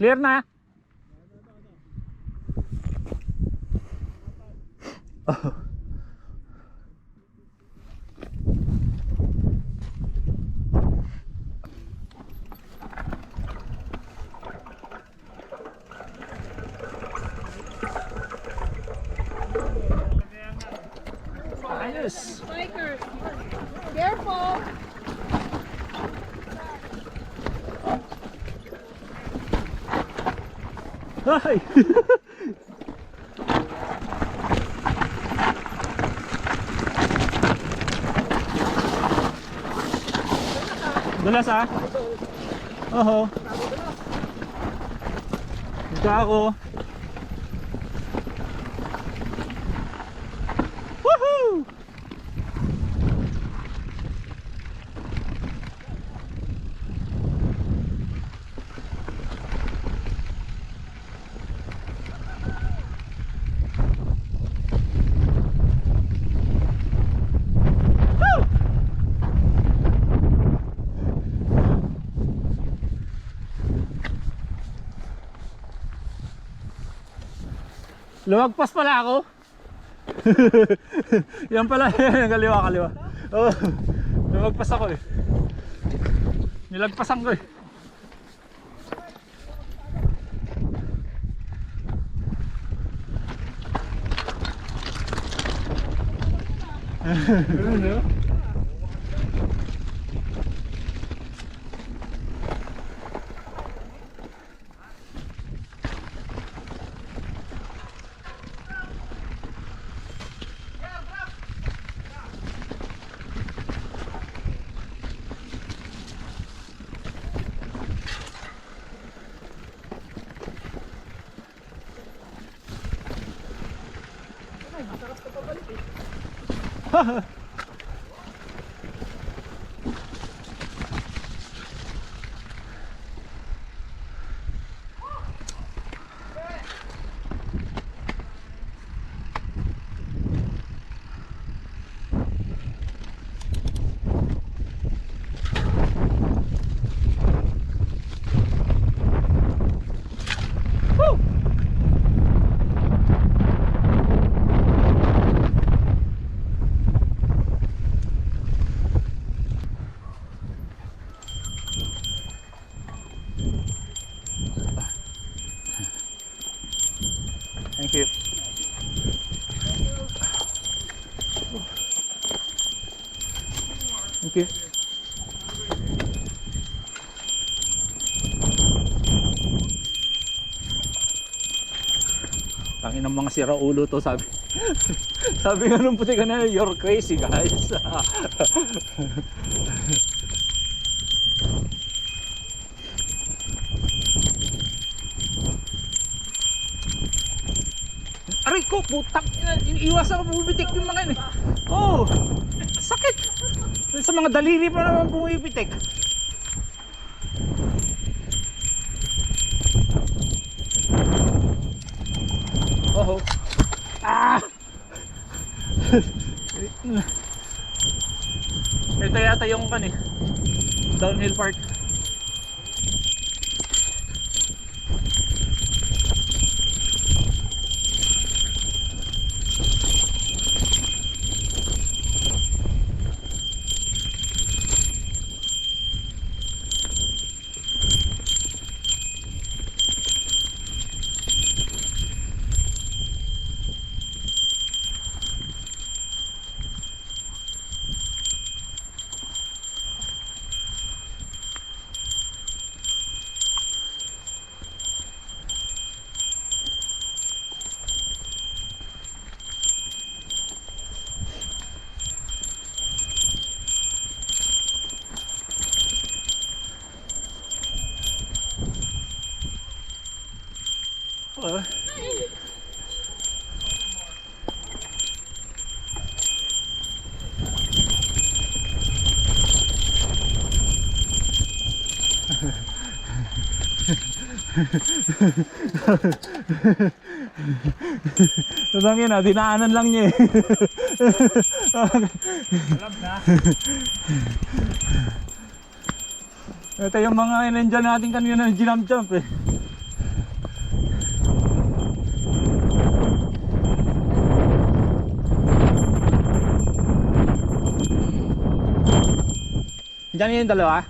Clear na. Oh. Ayos. Biker, careful. Ay. Dulas ah. Oho. Ito ako. Woohoo! Lumagpas pala ako. Yan pala, kaliwa. Oh, lumagpas ako eh. Nilagpasan ko eh. Ano? Thank you. Thank you. Tangin ng mga siraulo to, sabi. Sabi nga nung puti ka na, you're crazy guys. Aray ko, putang iniiwas ako, bumibitik yung mga yun eh. Oh, sakit. Sa mga daliri pa naman bumibitik. Oh, ah. Ito yata yung kan eh, downhill part. Tatangin na, dinaanan lang niya eh. Alam na. Ito yung mga in-enjoy natin kanina ng jump eh. Diyan yung dalawa.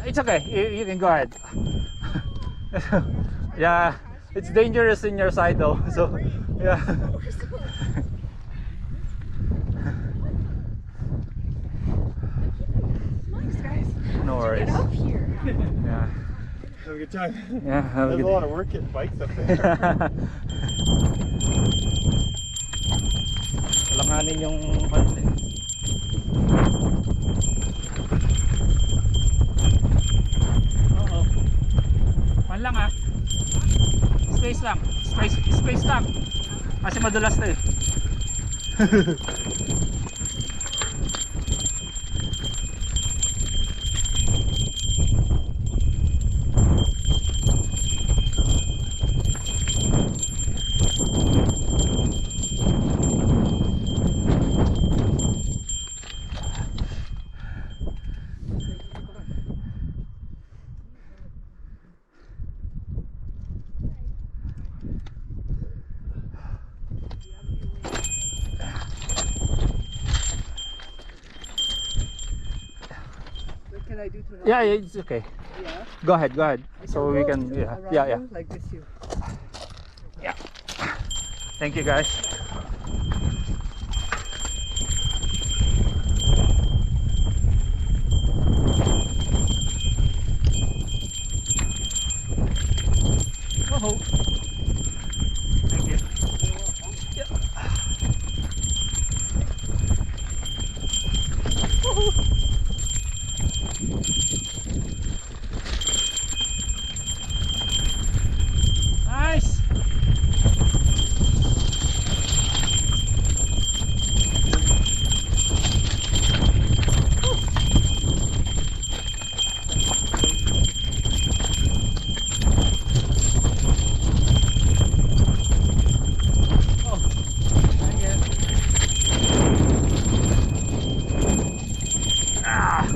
It's okay. You can go ahead. Yeah, it's dangerous in your side though. So yeah. Thanks, guys. No worries. Get up here. Yeah. Have a good time. Yeah. Have a There's good a lot of work getting bikes up there. Alanganin yung konti. Oo. Man lang ah. Space lang. Space lang. Kasi madulas na eh. What can I do to help? Yeah, it's okay. Yeah. Go ahead. So we can Around yeah. you, like this you. Yeah. Thank you guys. Oh. Thank you. Yeah. Woohoo. Nice. Oh, thank you. Ah.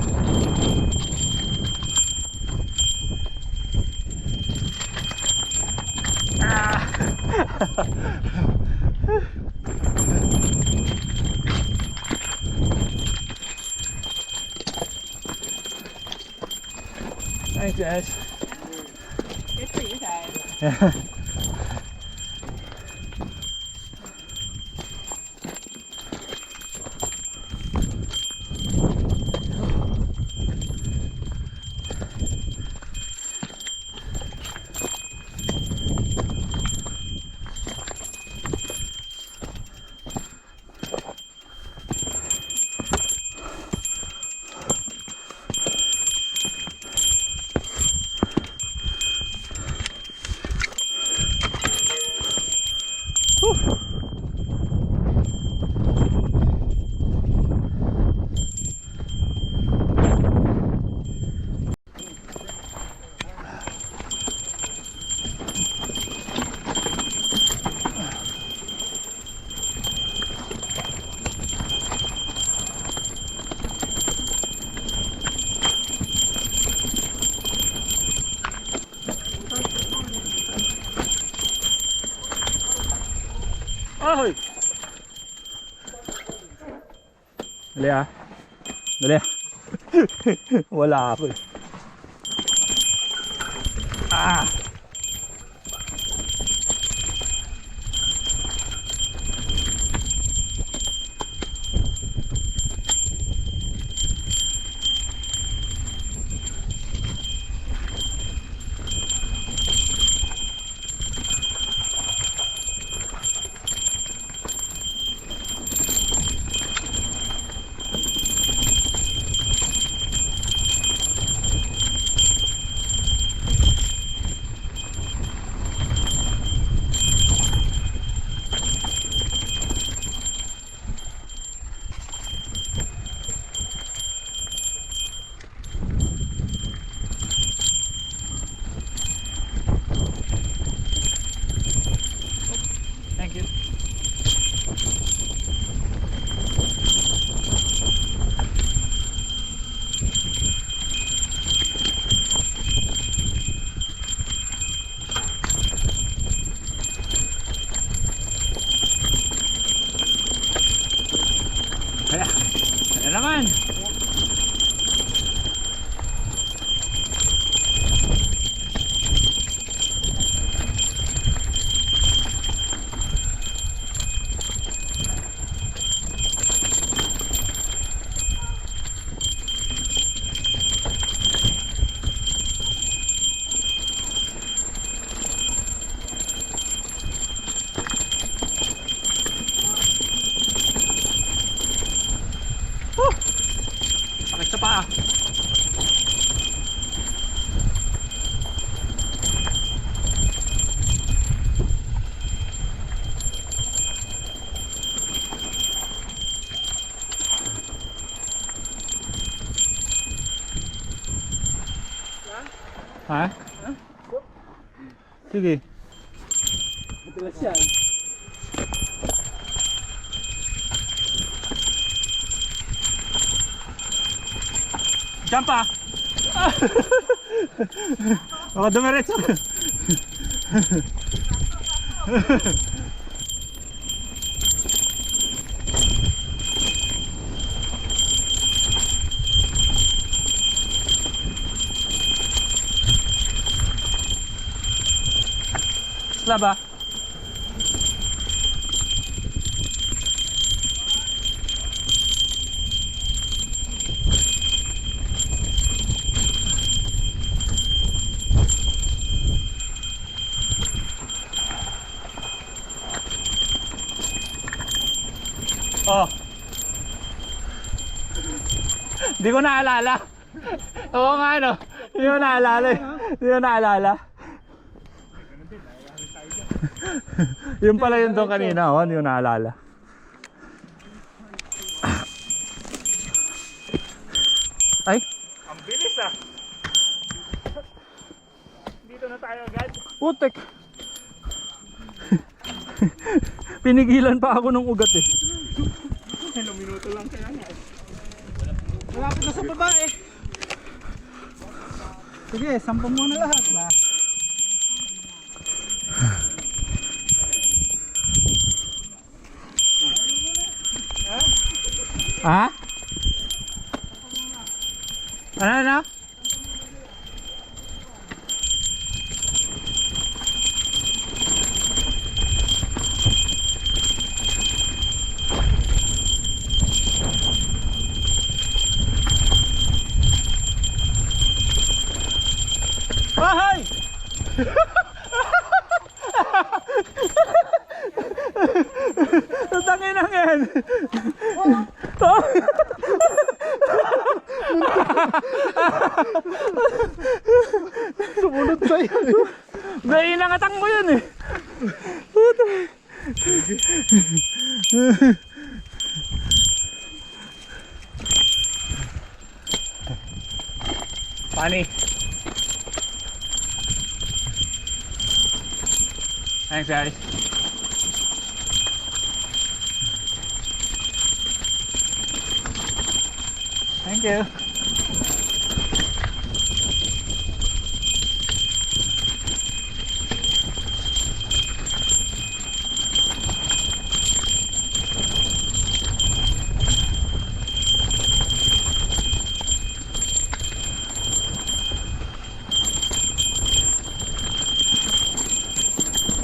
Thanks guys. Good for you guys. Dali ah. Dali ah. Wala ako eh. Ah! Thank you. Kaya, ano naman? Sakit sa paa. Ha? Sige. Madalas yan. Jump ah! Baka dumiretso. Slab ah. Oh. Di ko naalala. Oo nga no. Di ko naalala. Di ko naalala. Yung pala yun doon kanina, oh, hindi ko naalala. Ay, Ang bilis ah. Dito na tayo agad. putek. Pinigilan pa ako ng ugat eh. Ilang minuto lang kaya nga eh. Malapit na sa baba eh. Sige, sampung mo na lahat ba? Ha? Ano na? Bahay! Tangin na yan! Sumunod sa'yo eh. Dahil nangatang mo yun eh! Funny. Thanks guys. Thank you.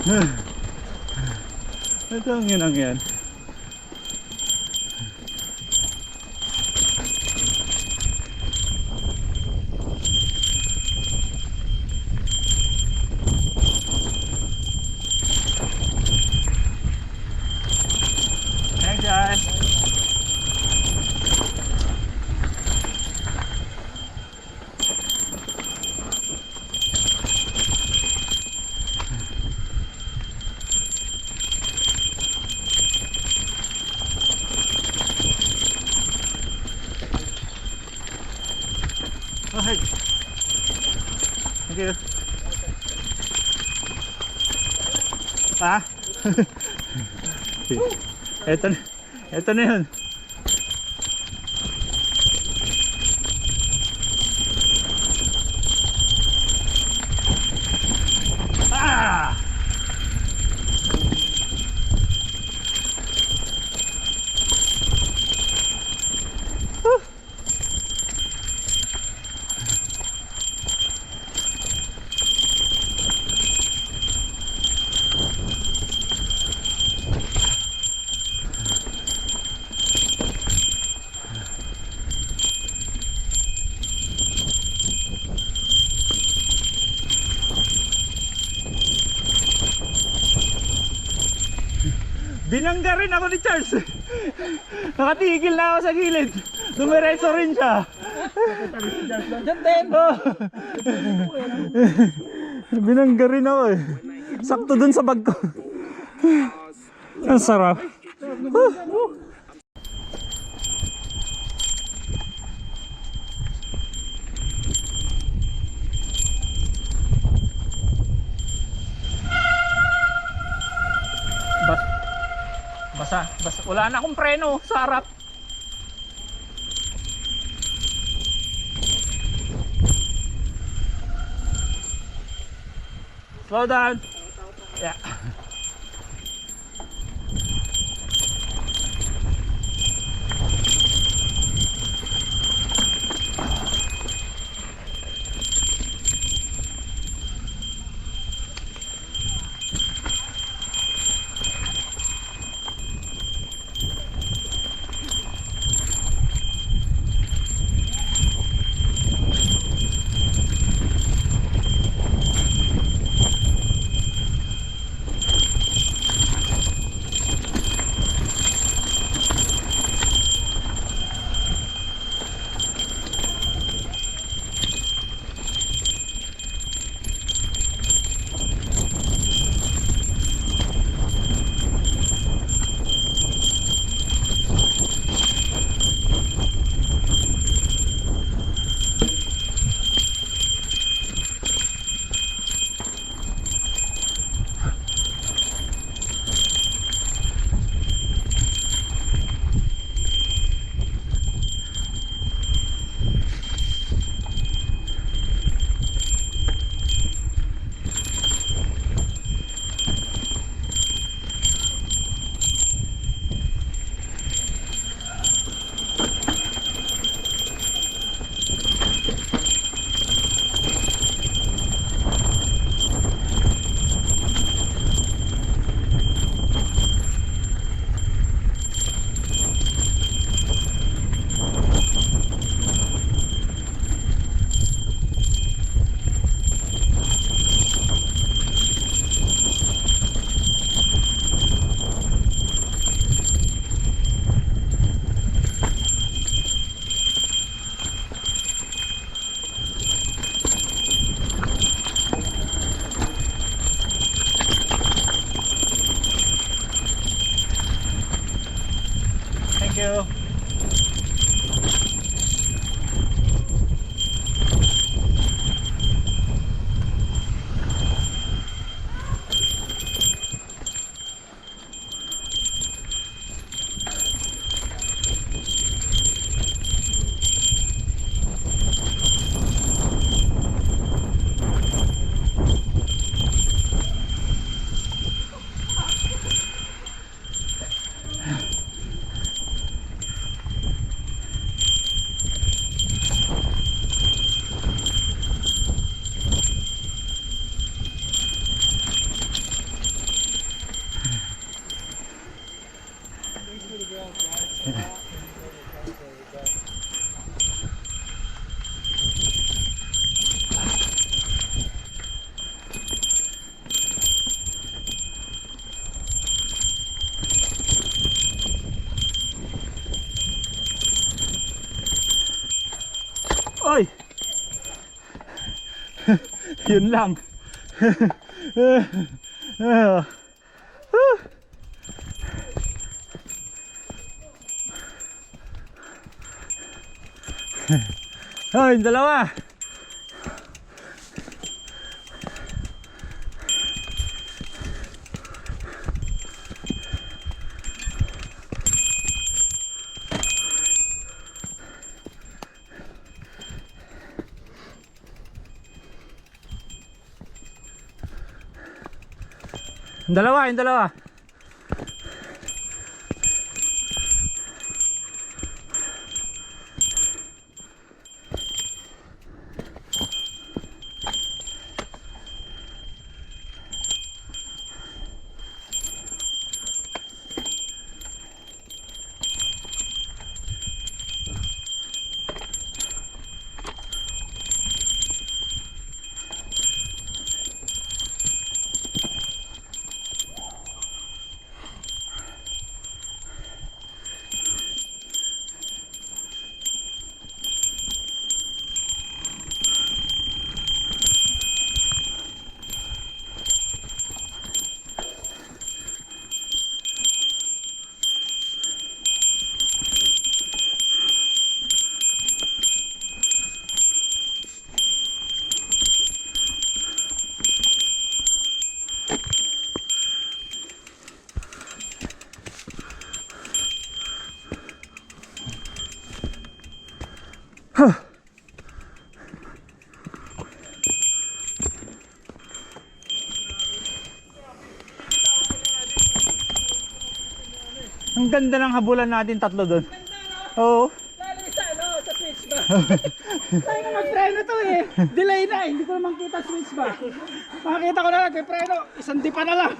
Ito ang yun ang yan. Thanks guys. Oh, hey. Thank you. Ah? Ito na yun. Ah! Binangga rin ako ni Charles. Nakatigil na ako sa gilid. Dumiretso rin siya. Diyan din. Oh. Binangga rin ako eh. Sakto dun sa bag ko. Ang sarap. Basa. Wala na akong preno sa harap. Slow down. Yeah. Thank you. Oy! Yun lang. Oh, yung dalawa. Yung dalawa, yung dalawa. Ang ganda ng habulan natin tatlo doon. Oo. Lalo sa ano, sa switch ba? Tayo nga mag-preno to eh. Delay na, hindi ko naman kita switch ba. Makakita ko na lang, may preno. Isang di pa na lang.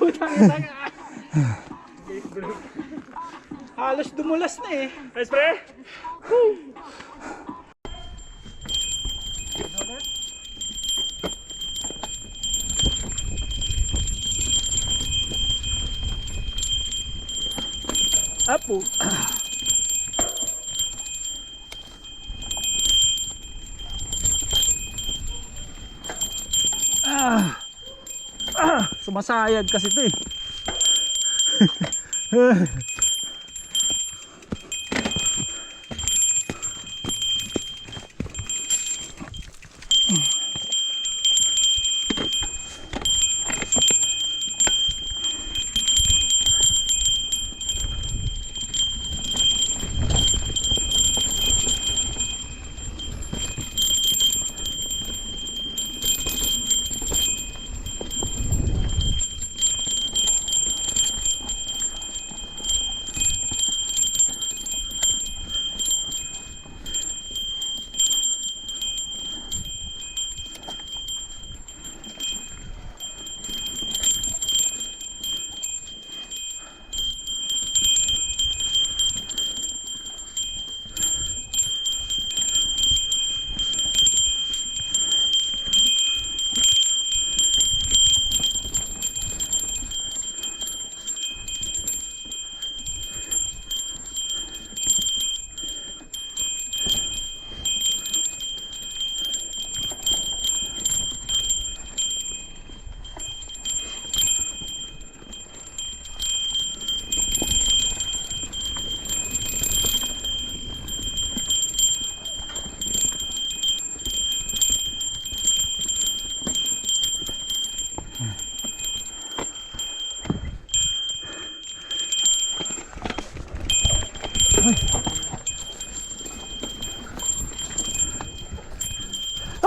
Halos dumulas na eh. Nice pre! Apo. Sumasayad kasi ito eh.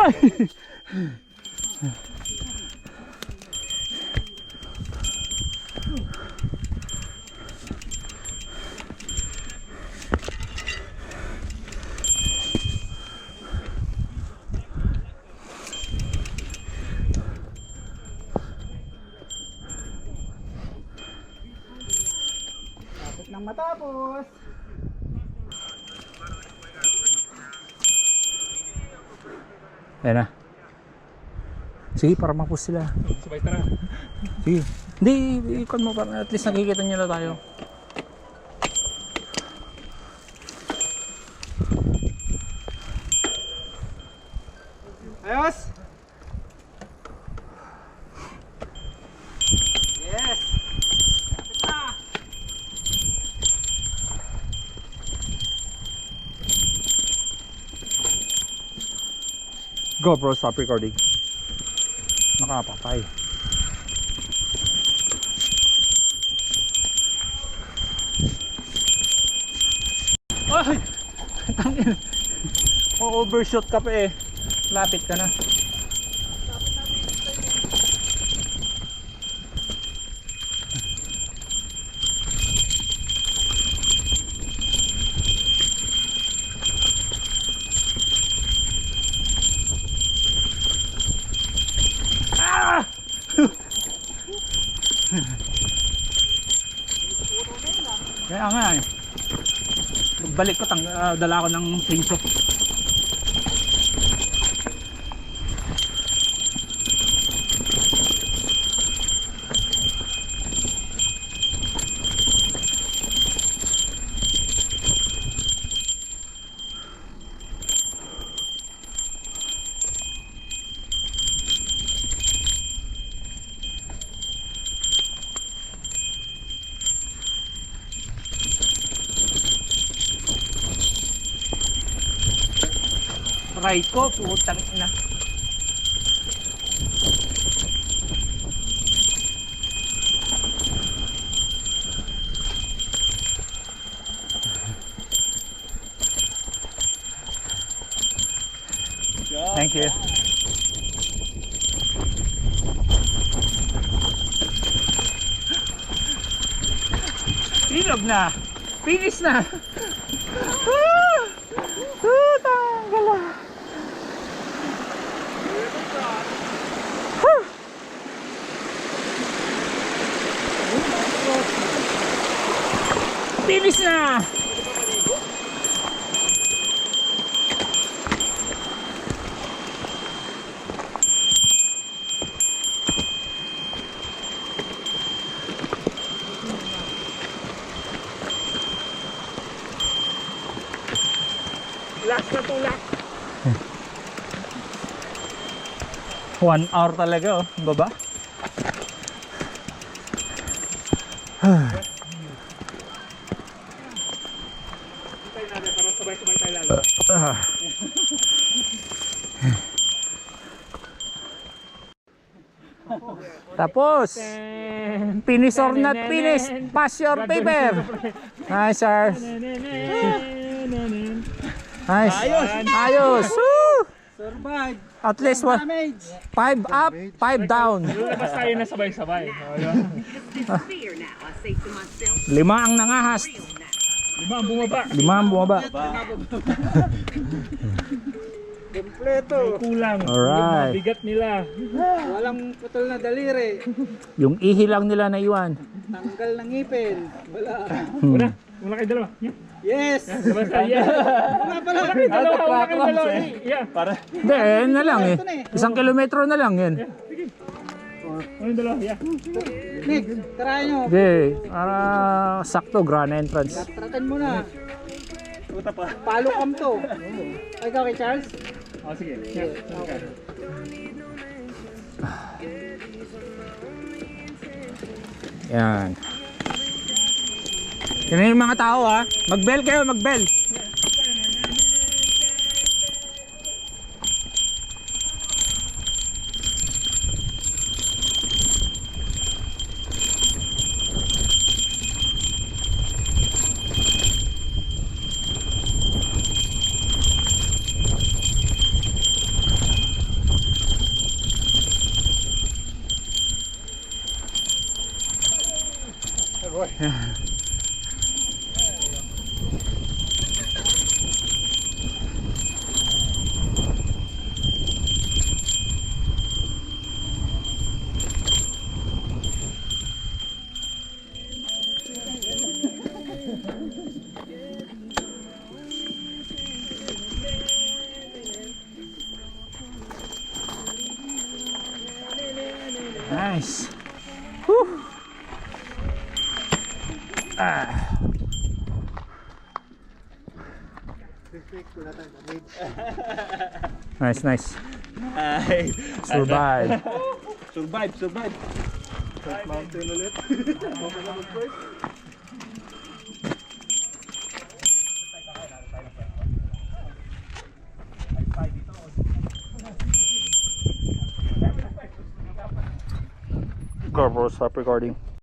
Ay! Tapos nang matapos. Ayan na. Sige, para mapus sila. Sabay tara. Sige. Hindi, ikon mo para at least nakikita nyo na tayo. Ayos! Yes! Kapit na! GoPro, stop recording. Nakapatay. Ay! Tangin. O-overshoot ka pa eh. Lapit ka na. Ah! Kaya nga eh. Balik ko, dala ko ng pinso. Right ko, putang ina. Thank you. Ilog na. Finish na. Tanggal na. Finish na. Last na tulak. 1 hour talaga oh, baba. Hintay natin para sabay-sabay tayo lalo. Tapos finish or not finish, pass your paper. Nice sir. Nice. Ayos. Woo! Survive! At least what? Damage! 5 up, 5 down. Lumabas tayo na sabay-sabay. Fear now, I say to myself, 5 ang nangahas. real now. 5 ang bumaba. 5 ang bumaba. Kompleto! Kulang. Alright. Yung bigat nila. Walang putol na daliri. Yung ihi lang nila na iwan. Tanggal ng ngipin. Wala. Una. Una kayo dalawa. Yeah. Yes! Labas tayo. Wala pala. Una kayo dalawa. Una kayo dalawa. Yeah. Para. Hindi, na lang eh. 1 kilometro na lang yan. Una yung dalawa. Yeah. Nick, try nyo. Okay, para sakto, grand entrance. Tratan mo na. Puta pa. Palo kam to. Ikaw kay Charles? Oh, sige. Yeah. Okay. Yan. Yan yung mga tao ha. Mag-bell kayo, mag-bell. Nice. Whew. Ah. Nice, nice. Ay. Survive. Survive. First mountain ulit. GoPro, stop recording.